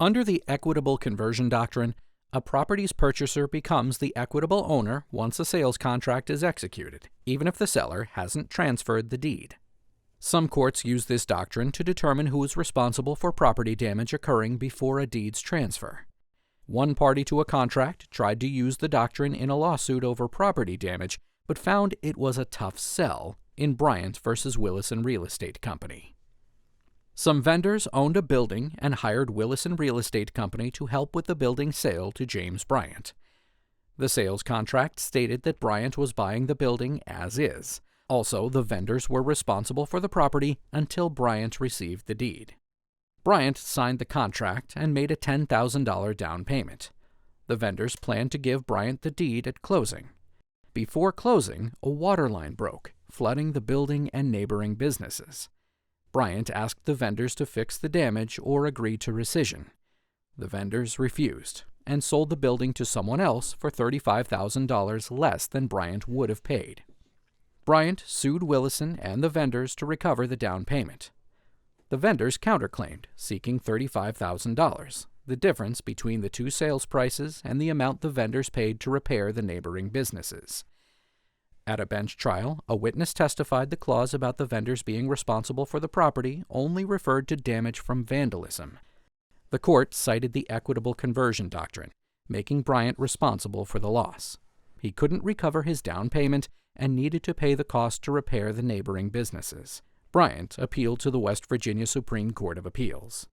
Under the equitable conversion doctrine, a property's purchaser becomes the equitable owner once a sales contract is executed, even if the seller hasn't transferred the deed. Some courts use this doctrine to determine who is responsible for property damage occurring before a deed's transfer. One party to a contract tried to use the doctrine in a lawsuit over property damage, but found it was a tough sell in Bryant v. Willison Real Estate Company. Some vendors owned a building and hired Willison Real Estate Company to help with the building's sale to James Bryant. The sales contract stated that Bryant was buying the building as is. Also, the vendors were responsible for the property until Bryant received the deed. Bryant signed the contract and made a $10,000 down payment. The vendors planned to give Bryant the deed at closing. Before closing, a waterline broke, flooding the building and neighboring businesses. Bryant asked the vendors to fix the damage or agree to rescission. The vendors refused and sold the building to someone else for $35,000 less than Bryant would have paid. Bryant sued Willison and the vendors to recover the down payment. The vendors counterclaimed, seeking $35,000, the difference between the two sales prices and the amount the vendors paid to repair the neighboring businesses. At a bench trial, a witness testified the clause about the vendors being responsible for the property only referred to damage from vandalism. The court cited the equitable conversion doctrine, making Bryant responsible for the loss. He couldn't recover his down payment and needed to pay the cost to repair the neighboring businesses. Bryant appealed to the West Virginia Supreme Court of Appeals.